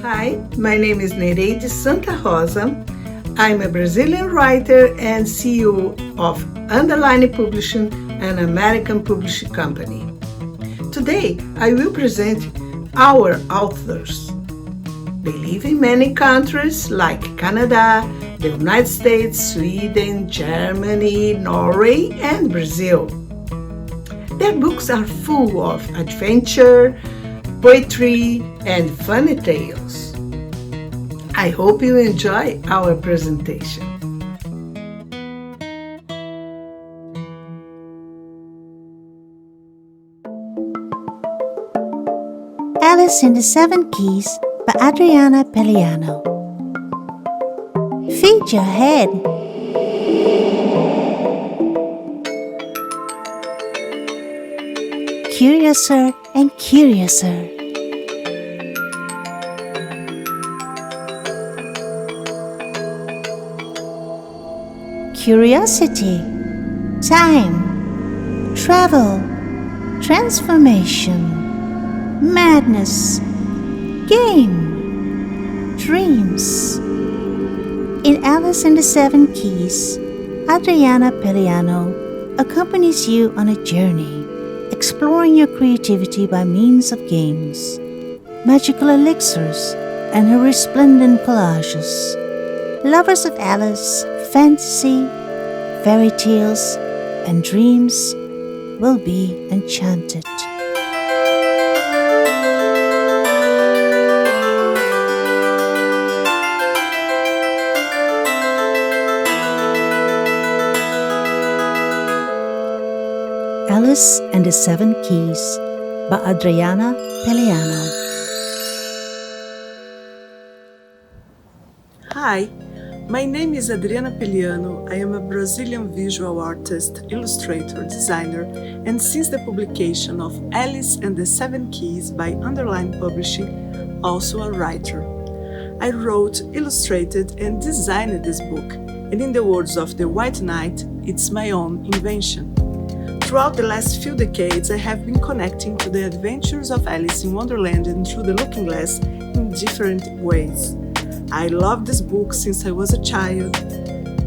Hi, my name is Nereide Santa Rosa. I'm a Brazilian writer and CEO of Underline Publishing, an American publishing company. Today, I will present our authors. They live in many countries like Canada, the United States, Sweden, Germany, Norway, and Brazil. Their books are full of adventure, poetry, and funny tales. I hope you enjoy our presentation. Alice in the Seven Keys by Adriana Peliano. Feed your head. Curiouser and curiouser. Curiosity, time, travel, transformation, madness, game, dreams. In Alice in the Seven Keys, Adriana Peliano accompanies you on a journey, exploring your creativity by means of games, magical elixirs, and her resplendent collages. Lovers of Alice, fantasy, fairy tales, and dreams will be enchanted. Alice and the Seven Keys by Adriana Peliano. Hi, my name is Adriana Peliano. I am a Brazilian visual artist, illustrator, designer, and since the publication of Alice and the Seven Keys by Underline Publishing, also a writer. I wrote, illustrated, and designed this book, and in the words of the White Knight, it's my own invention. Throughout the last few decades, I have been connecting to the adventures of Alice in Wonderland and through the looking glass in different ways. I love this book since I was a child.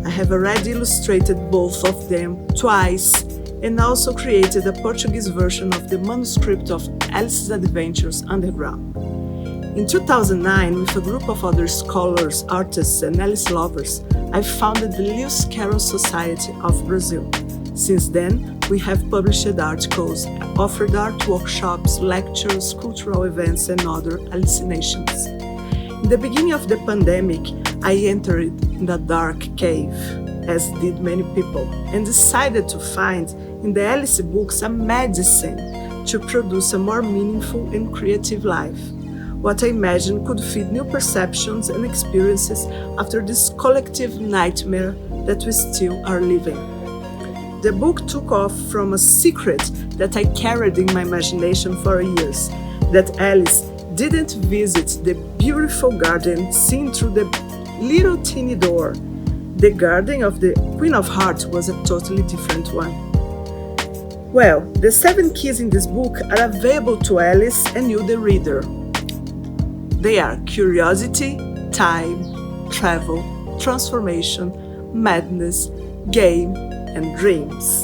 I have already illustrated both of them twice and also created a Portuguese version of the manuscript of Alice's Adventures Underground. In 2009, with a group of other scholars, artists, and Alice lovers, I founded the Lewis Carroll Society of Brazil. Since then, we have published articles, offered art workshops, lectures, cultural events, and other hallucinations. In the beginning of the pandemic, I entered in a dark cave, as did many people, and decided to find in the Alice books a medicine to produce a more meaningful and creative life. What I imagined could feed new perceptions and experiences after this collective nightmare that we still are living. The book took off from a secret that I carried in my imagination for years, that Alice didn't visit the beautiful garden seen through the little teeny door. The garden of the Queen of Hearts was a totally different one. Well, the 7 keys in this book are available to Alice and you, the reader. They are curiosity, time, travel, transformation, madness, game, and dreams.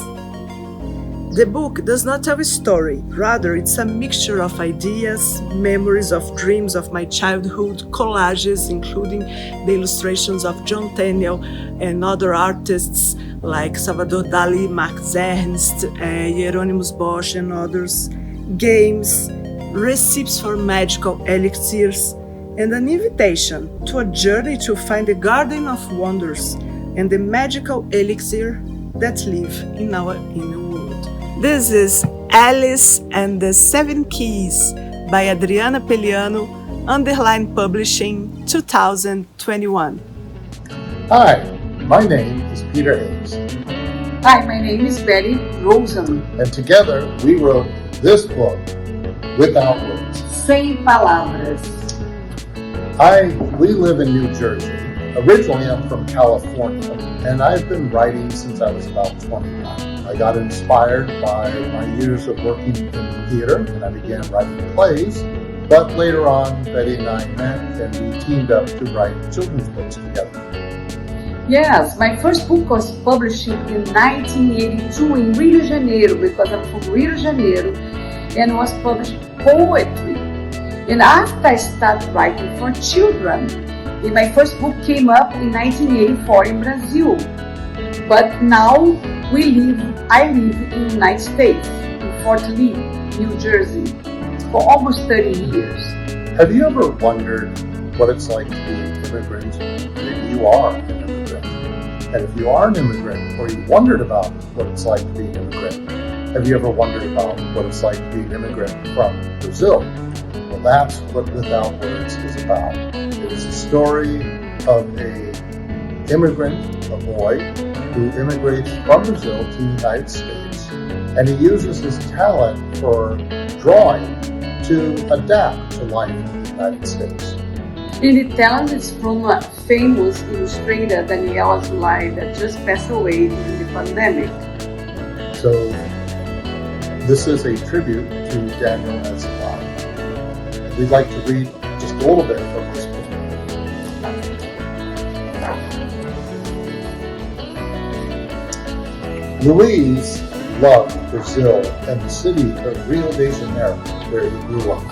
The book does not tell a story, rather it's a mixture of ideas, memories of dreams of my childhood, collages including the illustrations of John Tenniel and other artists like Salvador Dali, Max Ernst, Hieronymus Bosch and others, games, recipes for magical elixirs, and an invitation to a journey to find the Garden of Wonders and the magical elixir that live in our inner world. This is Alice and the Seven Keys by Adriana Peliano, Underline Publishing, 2021. Hi, my name is Peter Hayes. Hi, my name is Beti Rozen. And together we wrote this book, Without Words. Sem Palavras. We live in New Jersey. Originally, I'm from California, and I've been writing since I was about 21. I got inspired by my years of working in theater, and I began writing plays. But later on, Beti and I met and we teamed up to write children's books together. Yes, my first book was published in 1982 in Rio de Janeiro, because I'm from Rio de Janeiro, and was published poetry. And after I started writing for children, my first book came up in 1984 in Brazil. But now I live in the United States, in Fort Lee, New Jersey, for almost 30 years. Have you ever wondered what it's like to be an immigrant? Maybe you are an immigrant. And if you are an immigrant, or you wondered about what it's like to be an immigrant, have you ever wondered about what it's like to be an immigrant from Brazil? Well, that's what Without Words is about. It is a story of an immigrant, a boy, who immigrates from Brazil to the United States, and he uses his talent for drawing to adapt to life in the United States. And the talent is from a famous illustrator, Daniela Zulay, that just passed away during the pandemic. So this is a tribute to Daniel Zulay. We'd like to read just a little bit from this book. Luiz loved Brazil and the city of Rio de Janeiro, where he grew up.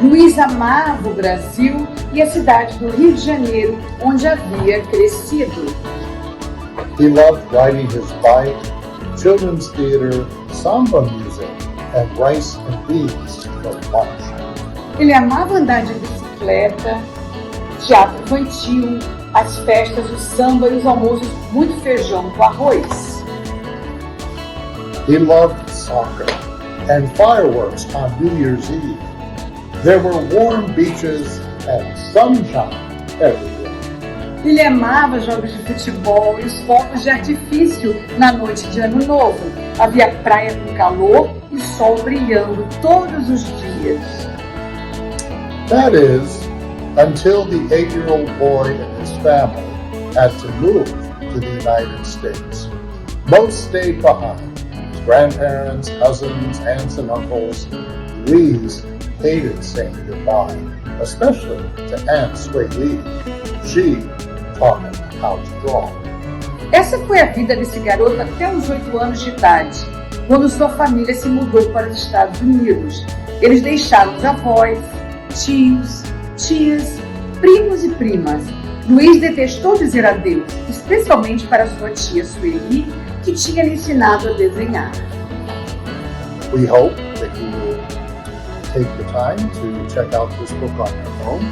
Luiz amava o Brasil e a cidade do Rio de Janeiro, onde havia crescido. He loved riding his bike, children's theater, samba music, and rice and beans for lunch. Ele amava andar de bicicleta, teatro infantil, as festas, o samba e os almoços, muito feijão com arroz. He loved soccer and fireworks on New Year's Eve. There were warm beaches and sunshine everywhere. Ele amava jogos de futebol e os fogos de artifício na noite de Ano Novo. Havia praia com calor e sol brilhando todos os dias. That is, until the 8-year-old boy and his family had to move to the United States. Most stayed behind. His grandparents, cousins, aunts, and uncles. Luiz hated saying goodbye, especially to Aunt Sueli. She taught him how to draw. Essa foi a vida desse garoto até os 8 anos de idade, quando sua família se mudou para os Estados Unidos. Eles deixaram os avós, tios, tias, primos e primas. Luiz detestou dizer adeus, especialmente para sua tia Sueli, que tinha lhe ensinado a desenhar. We hope that you will take the time to check out this book on your own.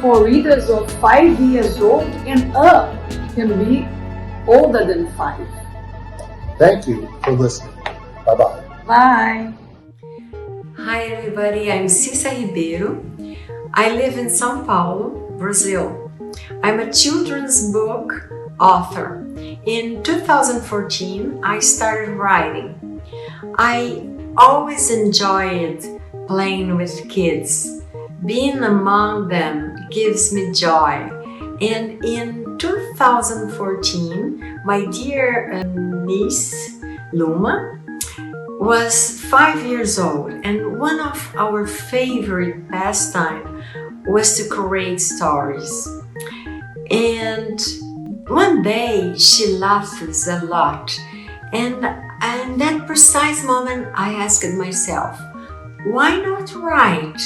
For readers of 5 years old and up, can be older than 5. Thank you for listening. Bye-bye. Bye. Hi everybody, I'm Ciça Ribeiro. I live in São Paulo, Brazil. I'm a children's book author. In 2014, I started writing. I always enjoyed playing with kids. Being among them gives me joy. And in 2014, my dear niece, Luma, was 5 years old, and one of our favorite pastime was to create stories. And one day she laughs a lot, and in that precise moment I asked myself, why not write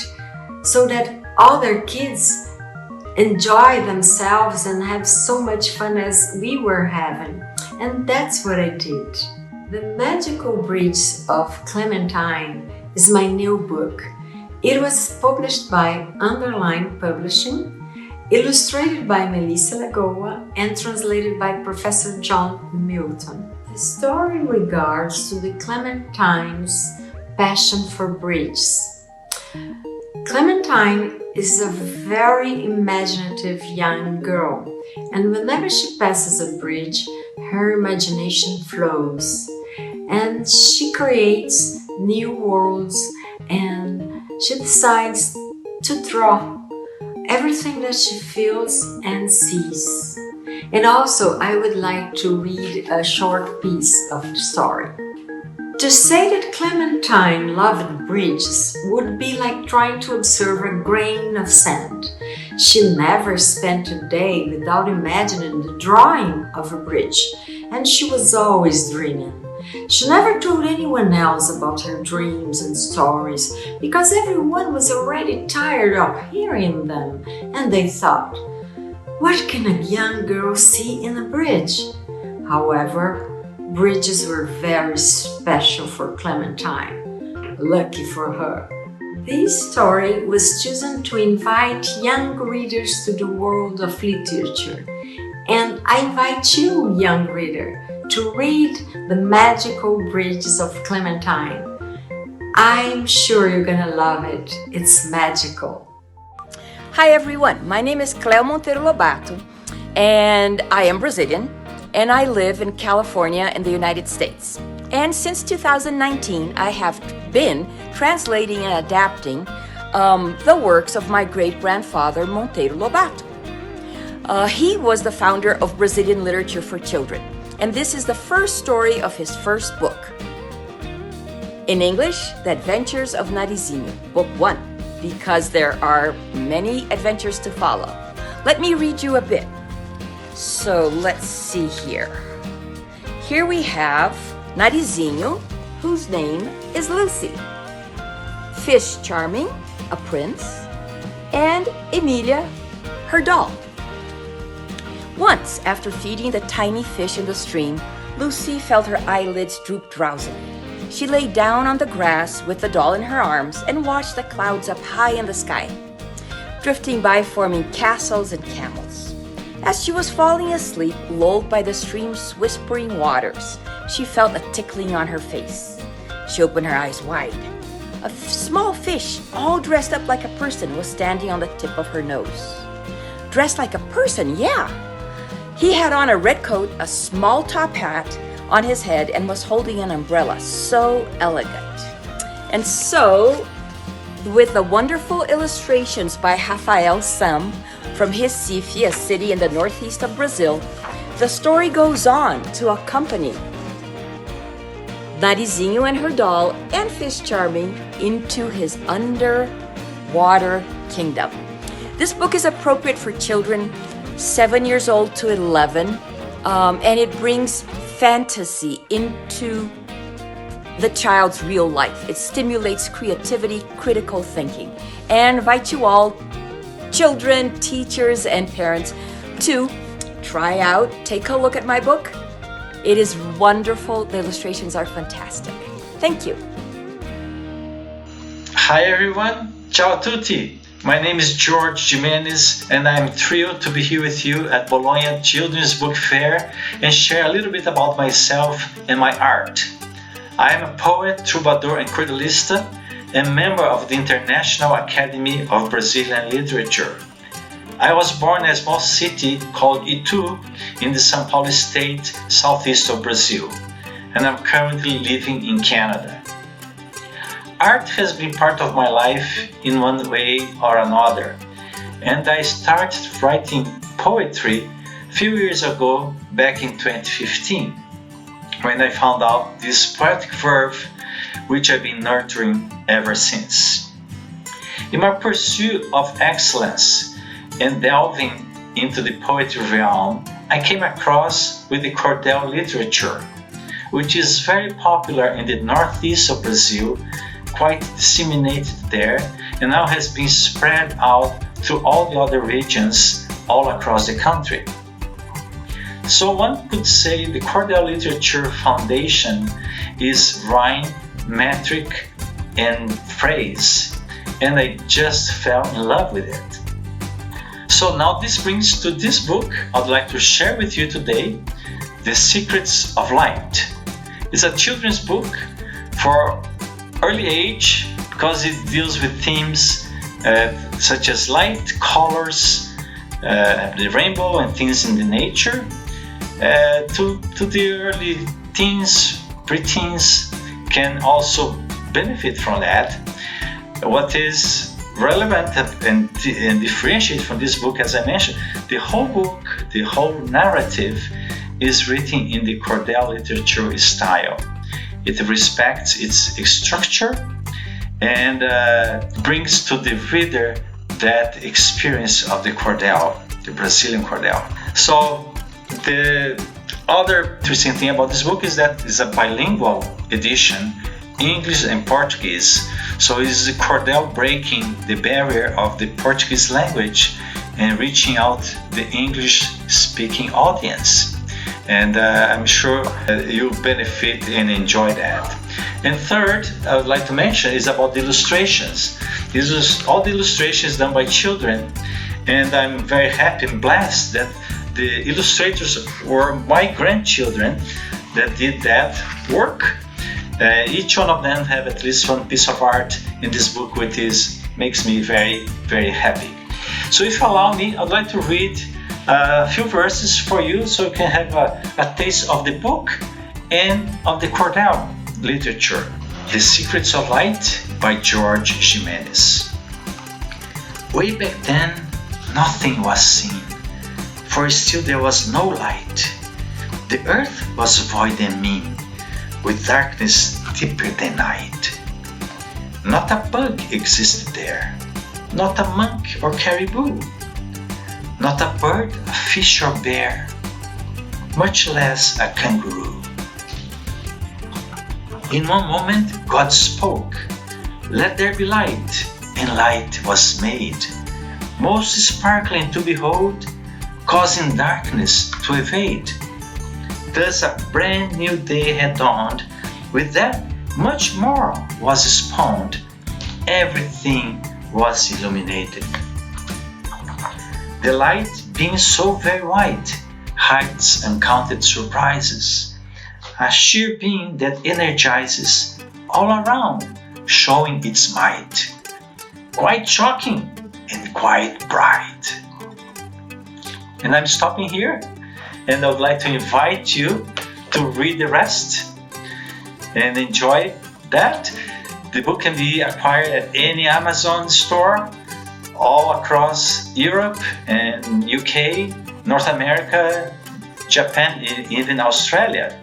so that other kids enjoy themselves and have so much fun as we were having? And that's what I did. The Magical Bridge of Clementine is my new book. It was published by Underline Publishing, illustrated by Melissa Lagoa, and translated by Professor John Milton. The story regards to the Clementine's passion for bridges. Clementine is a very imaginative young girl, and whenever she passes a bridge, her imagination flows, and she creates new worlds, and she decides to draw everything that she feels and sees. And also, I would like to read a short piece of the story. To say that Clementine loved bridges would be like trying to observe a grain of sand. She never spent a day without imagining the drawing of a bridge, and she was always dreaming. She never told anyone else about her dreams and stories because everyone was already tired of hearing them, and they thought, what can a young girl see in a bridge? However, bridges were very special for Clementine. Lucky for her. This story was chosen to invite young readers to the world of literature. And I invite you, young reader, to read The Magical Bridges of Clementine. I'm sure you're gonna love it. It's magical. Hi everyone, my name is Cleo Monteiro Lobato, and I am Brazilian, and I live in California in the United States. And since 2019, I have been translating and adapting the works of my great-grandfather, Monteiro Lobato. He was the founder of Brazilian literature for children, and this is the first story of his first book. In English, The Adventures of Nazarinho, Book 1, because there are many adventures to follow. Let me read you a bit. So let's see here. Here we have Nazarinho, whose name is Lucy, Fish Charming, a prince, and Emilia, her doll. Once, after feeding the tiny fish in the stream, Lucy felt her eyelids droop drowsily. She lay down on the grass with the doll in her arms and watched the clouds up high in the sky, drifting by, forming castles and camels. As she was falling asleep, lulled by the stream's whispering waters, she felt a tickling on her face. She opened her eyes wide. A small fish, all dressed up like a person, was standing on the tip of her nose. Dressed like a person, yeah! He had on a red coat, a small top hat on his head, and was holding an umbrella, so elegant. And so, with the wonderful illustrations by Rafael from Recife, a city in the northeast of Brazil, the story goes on to accompany Nazarinho and her doll and Fish Charming into his underwater kingdom. This book is appropriate for children 7 years old to 11, and it brings fantasy into the child's real life. It stimulates creativity, critical thinking, and invite you all, children, teachers, and parents, to try out, take a look at my book. It is wonderful. The illustrations are fantastic. Thank you. Hi everyone, ciao a tutti. My name is George Gimenes, and I'm thrilled to be here with you at Bologna Children's Book Fair and share a little bit about myself and my art. I am a poet, troubadour, and cordalista, and member of the International Academy of Brazilian Literature. I was born in a small city called Itu in the São Paulo state, southeast of Brazil, and I'm currently living in Canada. Art has been part of my life in one way or another, and I started writing poetry a few years ago, back in 2015, when I found out this poetic verve which I've been nurturing ever since. In my pursuit of excellence and delving into the poetry realm, I came across with the cordel literature, which is very popular in the northeast of Brazil, quite disseminated there, and now has been spread out to all the other regions all across the country. So one could say the cordel literature foundation is rhyme, metric, and phrase, and I just fell in love with it. So now this brings to this book I'd like to share with you today, The Secrets of Light. It's a children's book for early age because it deals with themes such as light, colors, the rainbow and things in the nature, to the early teens, preteens can also benefit from that. What is relevant and differentiate from this book, as I mentioned, the whole book, the whole narrative is written in the cordel literature style. It respects its structure and brings to the reader that experience of the cordel, the Brazilian cordel. So the other interesting thing about this book is that it's a bilingual edition, English and Portuguese. So it's a cordel breaking the barrier of the Portuguese language and reaching out the English-speaking audience. And I'm sure you'll benefit and enjoy that. And third, I would like to mention is about the illustrations. All the illustrations done by children, and I'm very happy and blessed that the illustrators were my grandchildren that did that work. Each one of them have at least one piece of art in this book, which makes me very, very happy. So if you allow me, I'd like to read a few verses for you so you can have a taste of the book and of the cordel literature. The Secrets of Light by George Gimenes. Way back then, nothing was seen, for still there was no light. The earth was void and mean, with darkness deeper than night. Not a bug existed there, not a monk or caribou, not a bird, a fish or bear, much less a kangaroo. In one moment God spoke, "Let there be light," and light was made, most sparkling to behold, causing darkness to evade. Thus a brand new day had dawned, with that much more was spawned, everything was illuminated. The light being so very white hides uncounted surprises, a sheer beam that energizes all around, showing its might, quite shocking and quite bright. And I'm stopping here, and I would like to invite you to read the rest and enjoy that. The book can be acquired at any Amazon store all across Europe and UK, North America, Japan, and even Australia.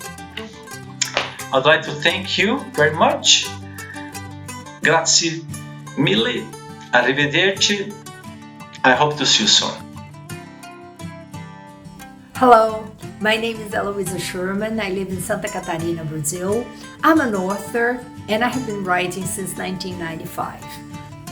I'd like to thank you very much. Grazie mille. Arrivederci. I hope to see you soon. Hello, my name is Heloisa Shurmann. I live in Santa Catarina, Brazil. I'm an author and I have been writing since 1995.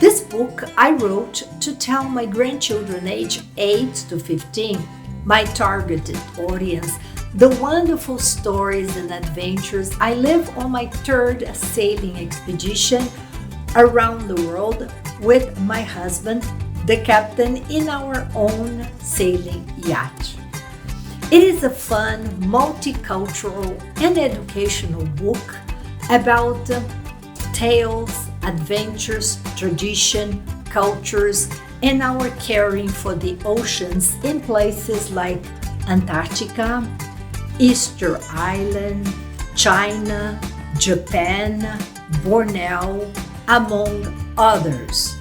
This book I wrote to tell my grandchildren aged 8 to 15, my targeted audience, the wonderful stories and adventures I live on my third sailing expedition around the world with my husband, the captain, in our own sailing yacht. It is a fun, multicultural and educational book about tales, adventures, tradition, cultures, and our caring for the oceans in places like Antarctica, Easter Island, China, Japan, Borneo, among others.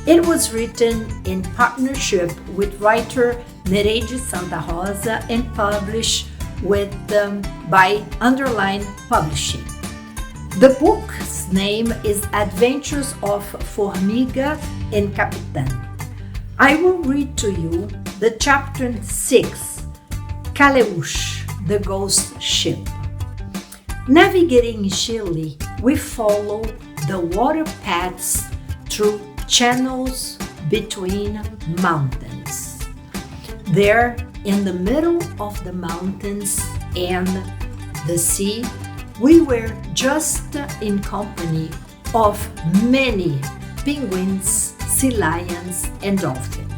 It was written in partnership with writer Nereide Santa Rosa and published by Underline Publishing. The book's name is Adventures of Formiga and Capitán. I will read to you the chapter 6, Cleo, the ghost ship. Navigating in Chile, we follow the water paths through channels between mountains. There, in the middle of the mountains and the sea, we were just in company of many penguins, sea lions, and dolphins.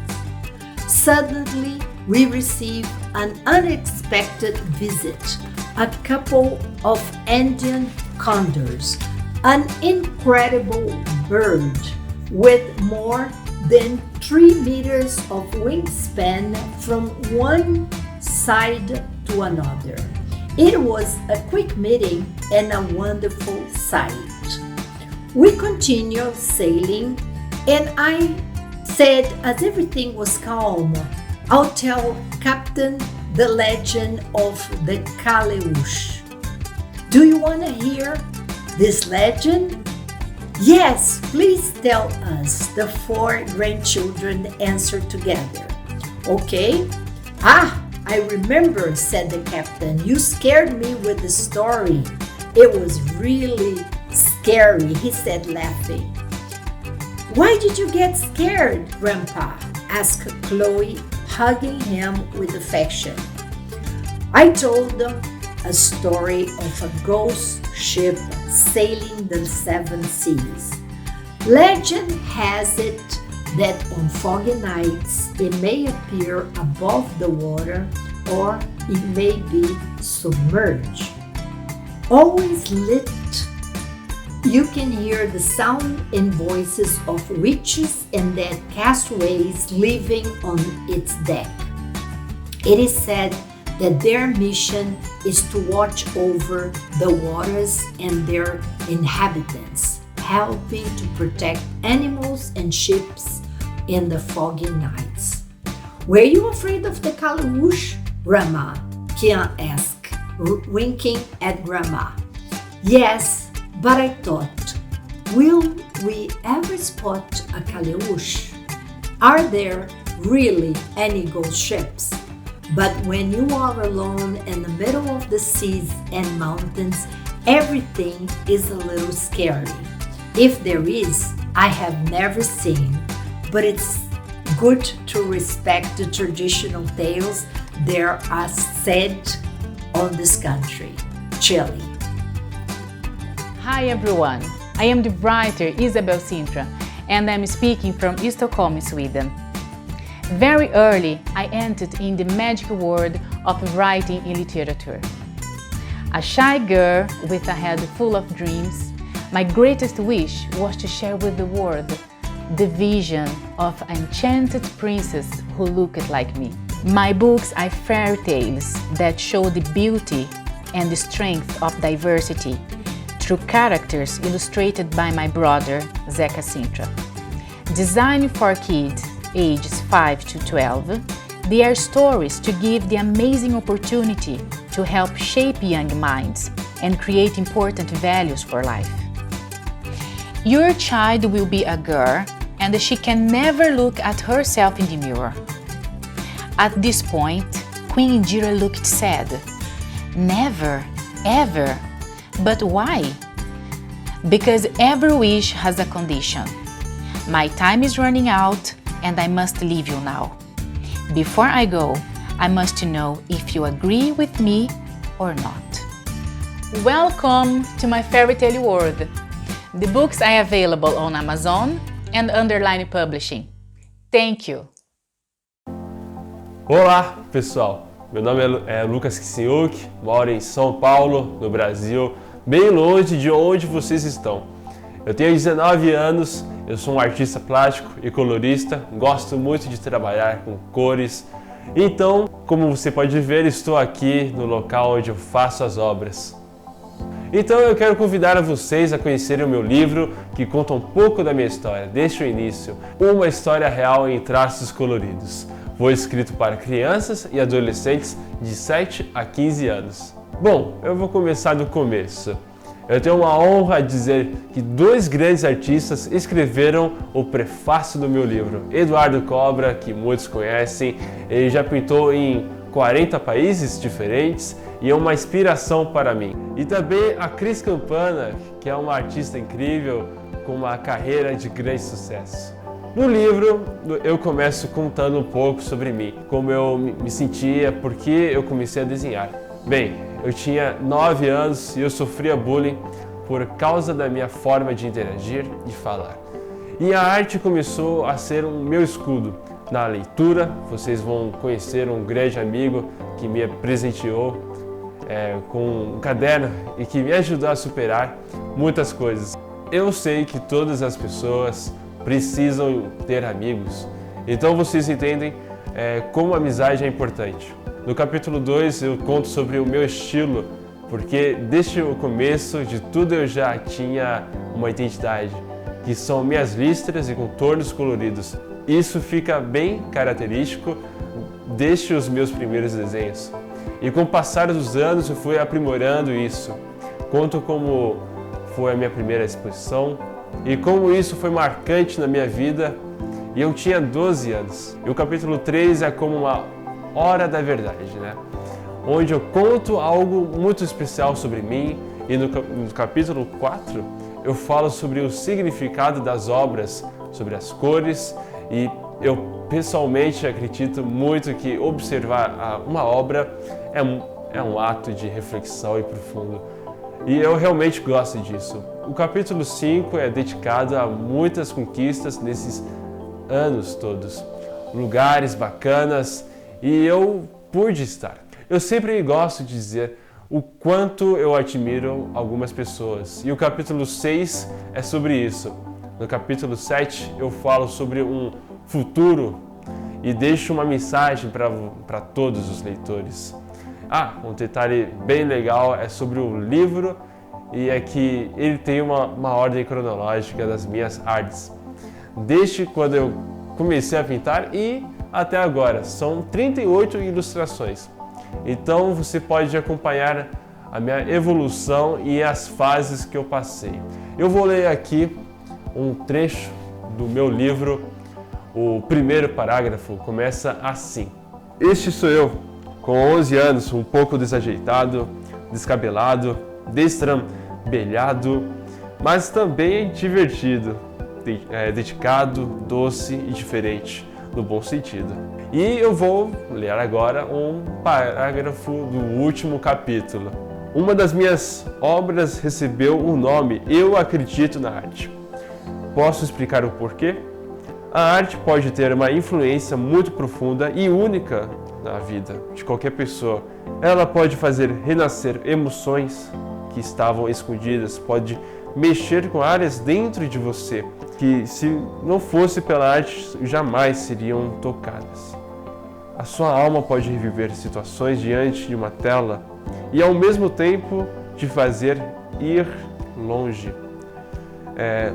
Suddenly, we received an unexpected visit, a couple of Andean condors, an incredible bird with more than 3 meters of wingspan from one side to another. It was a quick meeting and a wonderful sight. We continued sailing, and I said, as everything was calm, I'll tell Captain the legend of the Cleo. Do you want to hear? this legend? Yes, please tell us, the four grandchildren answered together. Okay. I remember, said the captain. You scared me with the story. It was really scary, he said, laughing. Why did you get scared, Grandpa? Asked Chloe, hugging him with affection. I told them a story of a ghost ship sailing the seven seas. Legend has it that on foggy nights it may appear above the water or it may be submerged. Always lit, you can hear the sound and voices of witches and dead castaways living on its deck. It is said that their mission is to watch over the waters and their inhabitants, helping to protect animals and ships in the foggy nights. Were you afraid of the Kalawush, Grandma? Kian asked, winking at Grandma. Yes, but I thought, will we ever spot a Kalawush? Are there really any ghost ships? But when you are alone in the middle of the seas and mountains, everything is a little scary. If there is, I have never seen, but it's good to respect the traditional tales there are said on this country, Chile. Hi everyone, I am the writer Isabel Sintra and I'm speaking from Stockholm, Sweden. Very early, I entered in the magic world of writing and literature. A shy girl with a head full of dreams, my greatest wish was to share with the world the vision of an enchanted princess who looked like me. My books are fairy tales that show the beauty and the strength of diversity through characters illustrated by my brother, Zeca Cintra. Designed for kids ages 5 to 12, they are stories to give the amazing opportunity to help shape young minds and create important values for life. Your child will be a girl and she can never look at herself in the mirror. At this point, Queen Indira looked sad. Never, ever. But why? Because every wish has a condition. My time is running out and I must leave you now. Before I go, I must know if you agree with me or not. Welcome to my fairy tale world. The books are available on Amazon and Underline Publishing. Thank you. Olá, pessoal. Meu nome é Lucas Ksenhuk, moro em São Paulo, no Brasil, bem longe de onde vocês estão. Eu tenho 19 anos, eu sou um artista plástico e colorista, gosto muito de trabalhar com cores. Então, como você pode ver, estou aqui no local onde eu faço as obras. Então eu quero convidar vocês a conhecerem o meu livro, que conta um pouco da minha história, desde o início, uma história real em traços coloridos. Foi escrito para crianças e adolescentes de 7 a 15 anos. Bom, eu vou começar do começo. Eu tenho uma honra de dizer que dois grandes artistas escreveram o prefácio do meu livro. Eduardo Cobra, que muitos conhecem, ele já pintou em 40 países diferentes e é uma inspiração para mim. E também a Cris Campana, que é uma artista incrível com uma carreira de grande sucesso. No livro, eu começo contando um pouco sobre mim, como eu me sentia, porque eu comecei a desenhar. Bem, eu tinha 9 anos e eu sofria bullying por causa da minha forma de interagir e falar. E a arte começou a ser um meu escudo. Na leitura, vocês vão conhecer um grande amigo que me presenteou com um caderno e que me ajudou a superar muitas coisas. Eu sei que todas as pessoas precisam ter amigos, então vocês entendem como a amizade é importante. No capítulo 2 eu conto sobre o meu estilo, porque desde o começo de tudo eu já tinha uma identidade, que são minhas listras e contornos coloridos. Isso fica bem característico desde os meus primeiros desenhos. E com o passar dos anos eu fui aprimorando isso. Conto como foi a minha primeira exposição e como isso foi marcante na minha vida, e eu tinha 12 anos. E o capítulo 3 é como uma hora da verdade, né? Onde eu conto algo muito especial sobre mim, e no capítulo 4 eu falo sobre o significado das obras, sobre as cores, e eu pessoalmente acredito muito que observar uma obra é um ato de reflexão e profundo. E eu realmente gosto disso. O capítulo 5 é dedicado a muitas conquistas nesses anos todos, lugares bacanas, e eu pude estar. Eu sempre gosto de dizer o quanto eu admiro algumas pessoas, e o capítulo 6 é sobre isso. No capítulo 7 eu falo sobre um futuro e deixo uma mensagem para todos os leitores. Um detalhe bem legal é sobre o livro, e é que ele tem uma ordem cronológica das minhas artes. Desde quando eu comecei a pintar e até agora, são 38 ilustrações. Então você pode acompanhar a minha evolução e as fases que eu passei. Eu vou ler aqui um trecho do meu livro. O primeiro parágrafo começa assim: Este sou eu, com 11 anos, um pouco desajeitado, descabelado, destrambelhado, mas também divertido, dedicado, doce e diferente, no bom sentido. E eu vou ler agora um parágrafo do último capítulo. Uma das minhas obras recebeu o nome Eu Acredito na Arte. Posso explicar o porquê? A arte pode ter uma influência muito profunda e única na vida de qualquer pessoa. Ela pode fazer renascer emoções que estavam escondidas, pode mexer com áreas dentro de você que, se não fosse pela arte, jamais seriam tocadas. A sua alma pode reviver situações diante de uma tela e, ao mesmo tempo, te fazer ir longe,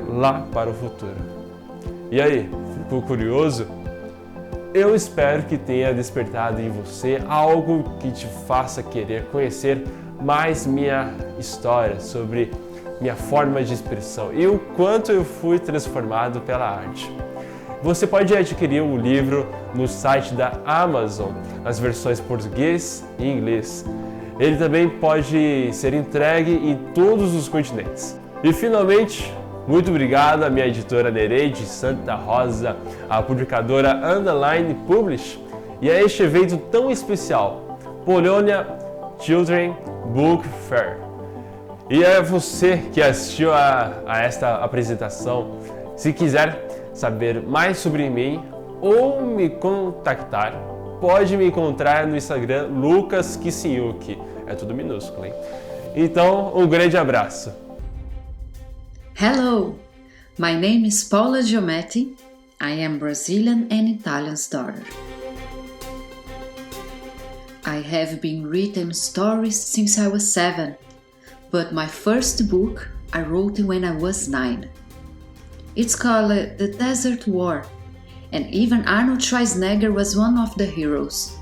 lá para o futuro. E aí, ficou curioso? Eu espero que tenha despertado em você algo que te faça querer conhecer mais minha história, sobre minha forma de expressão e o quanto eu fui transformado pela arte. Você pode adquirir o livro no site da Amazon, nas versões português e inglês. Ele também pode ser entregue em todos os continentes. E finalmente, muito obrigado à minha editora Nereide Santa Rosa, à publicadora Underline Publish e a este evento tão especial, Bologna Children Book Fair. E é você que assistiu a esta apresentação. Se quiser saber mais sobre mim ou me contactar, pode me encontrar no Instagram Lucas Ksenhuk, é tudo minúsculo, hein? Então, um grande abraço. Hello, my name is Paula Giomatti. I am Brazilian and Italian's daughter. I have been written stories since I was 7, but my first book I wrote when I was 9. It's called The Desert War, and even Arnold Schwarzenegger was one of the heroes.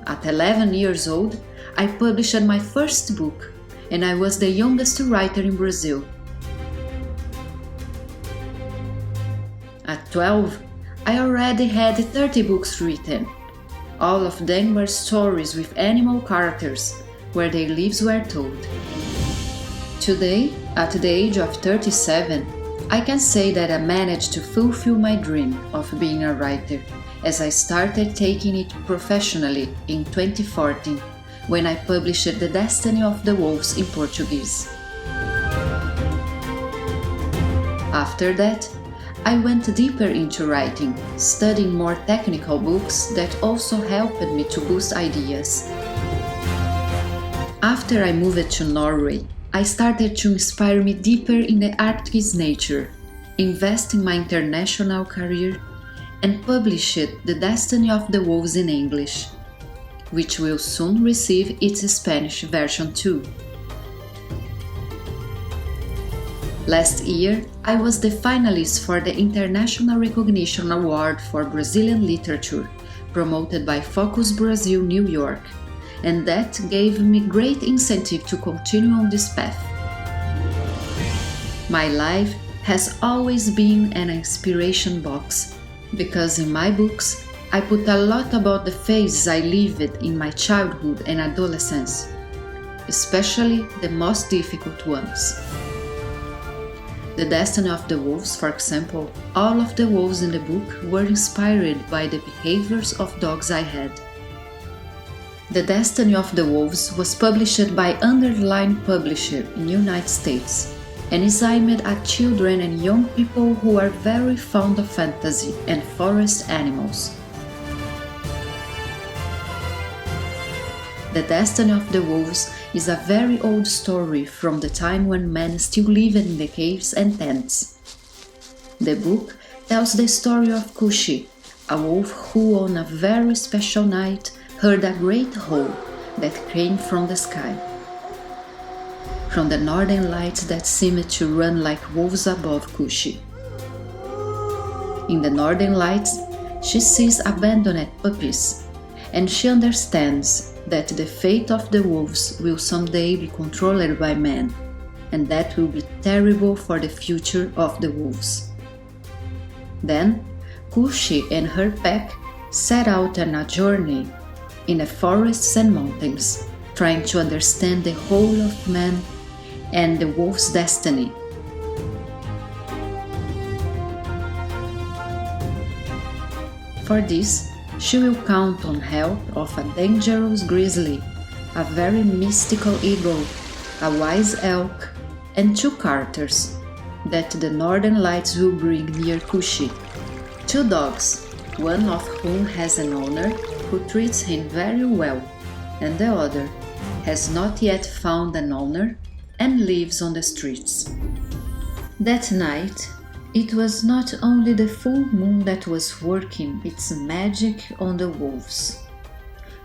At 11 years old, I published my first book, and I was the youngest writer in Brazil. At 12, I already had 30 books written. All of them were stories with animal characters, where their lives were told. Today, at the age of 37, I can say that I managed to fulfill my dream of being a writer, as I started taking it professionally in 2014, when I published The Destiny of the Wolves in Portuguese. After that, I went deeper into writing, studying more technical books that also helped me to boost ideas. After I moved to Norway, I started to inspire me deeper in the Arctic's nature, invest in my international career, and published The Destiny of the Wolves in English, which will soon receive its Spanish version too. Last year, I was the finalist for the International Recognition Award for Brazilian Literature, promoted by Focus Brazil New York, and that gave me great incentive to continue on this path. My life has always been an inspiration box, because in my books I put a lot about the phases I lived in my childhood and adolescence, especially the most difficult ones. The Destiny of the Wolves, for example, all of the wolves in the book were inspired by the behaviors of dogs I had. The Destiny of the Wolves was published by Underline publisher in United States and is aimed at children and young people who are very fond of fantasy and forest animals. The Destiny of the Wolves is a very old story from the time when men still lived in the caves and tents. The book tells the story of Kushi, a wolf who on a very special night heard a great howl that came from the sky, from the northern lights that seemed to run like wolves above Kushi. In the northern lights, she sees abandoned puppies, and she understands that the fate of the wolves will someday be controlled by men, and that will be terrible for the future of the wolves. Then, Kushi and her pack set out on a journey in the forests and mountains, trying to understand the whole of man and the wolf's destiny. For this, she will count on help of a dangerous grizzly, a very mystical eagle, a wise elk, and 2 carters that the northern lights will bring near Kushi. 2 dogs, one of whom has an owner who treats him very well, and the other has not yet found an owner and lives on the streets. That night, it was not only the full moon that was working its magic on the wolves.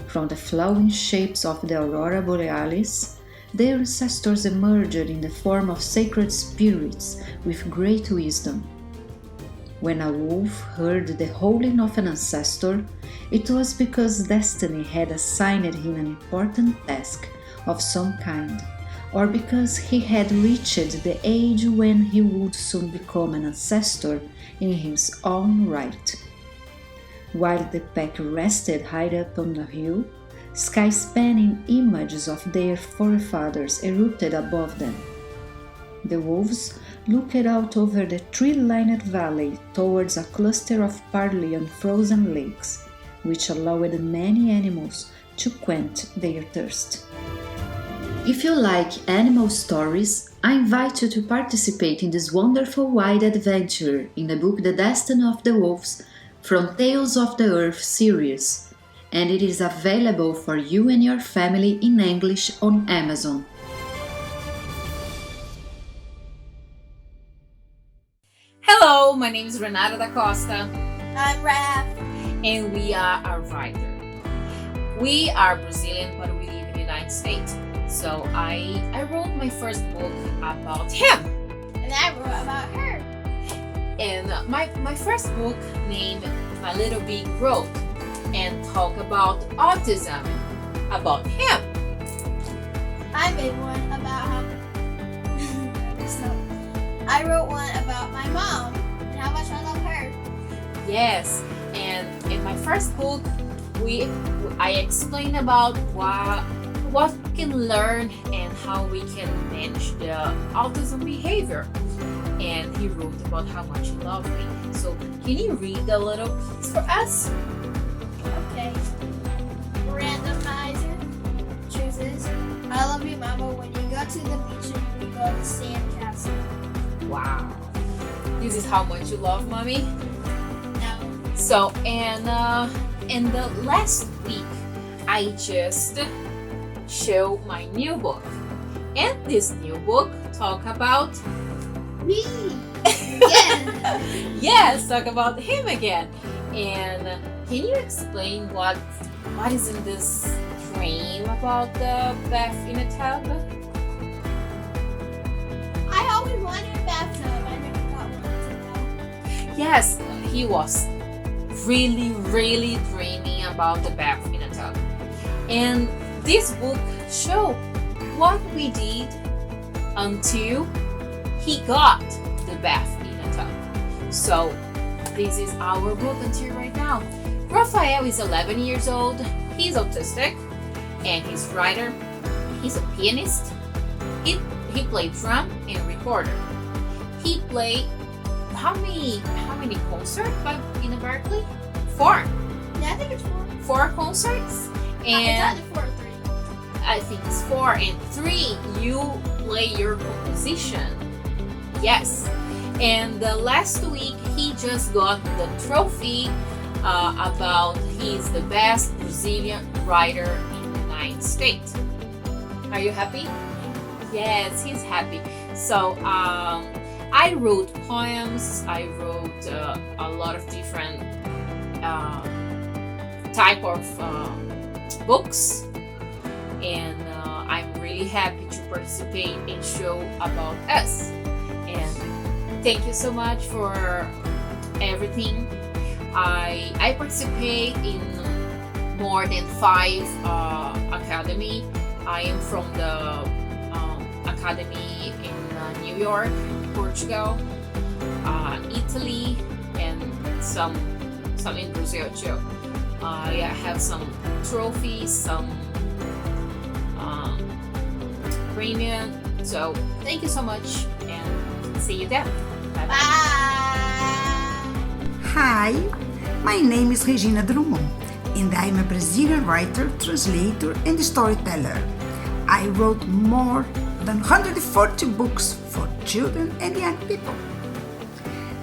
From the flowing shapes of the aurora borealis, their ancestors emerged in the form of sacred spirits with great wisdom. When a wolf heard the howling of an ancestor, it was because destiny had assigned him an important task of some kind, or because he had reached the age when he would soon become an ancestor in his own right. While the pack rested high up on the hill, sky-spanning images of their forefathers erupted above them. The wolves looked out over the tree-lined valley towards a cluster of partly unfrozen lakes, which allowed many animals to quench their thirst. If you like animal stories, I invite you to participate in this wonderful wide adventure in the book The Destiny of the Wolves from Tales of the Earth series, and it is available for you and your family in English on Amazon. Hello, my name is Renard Acosta. I'm Raf. And we are a writer. We are Brazilian, but we live in the United States. So I wrote my first book about him. And I wrote about her. And my first book named My Little Big Road and talk about autism, about him. I made one about how I wrote one about my mom and how much I love her. Yes, and in my first book I explain about what we can learn and how we can manage the autism behavior. And he wrote about how much he loved me. So can you read a little piece for us? Okay. Randomizer chooses I love you, Mama, when you go to the beach and you go to sand castle. Wow. This is how much you love Mommy? No. So, and in the last week, I just show my new book. And this new book talk about me. Yeah. Yes, talk about him again. And can you explain what is in this dream about the bath in a tub? I always wanted a bathtub. I never got one. Yes, he was really dreaming about the bath in a tub. And this book show what we did until he got the bath in a tub. So this is our book until right now. Rafael is 11 years old. He's autistic and he's a writer. He's a pianist. He played drum and recorder. He played how many concerts in Berkeley? 4. Yeah, I think it's 4. 4 concerts. And it's either 4 or 3. I think it's 4 and 3. You play your composition. Yes. And last week he just got the trophy about he's the best Brazilian writer in the United States. Are you happy? Yes, he's happy. So I wrote poems. I wrote a lot of different type of books, and I'm really happy to participate and show about us. And thank you so much for everything. I participate in more than 5 academy. I am from the academy in New York, Portugal, Italy, and some in Brazil too. I have some trophies, some premium. So thank you so much, and see you then. Bye. Hi, my name is Regina Drummond, and I'm a Brazilian writer, translator, and storyteller. I wrote more than 140 books for children and young people.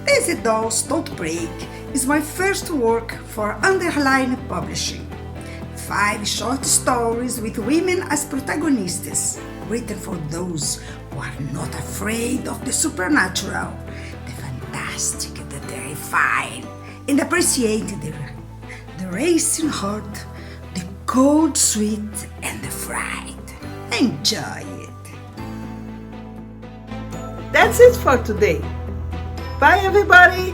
Daisy Dolls Don't Break is my first work for Underline Publishing. 5 short stories with women as protagonists, written for those who are not afraid of the supernatural, the fantastic, the terrifying, and appreciate the racing heart, the cold sweet, and the fright. Enjoy it! That's it for today. Bye, everybody!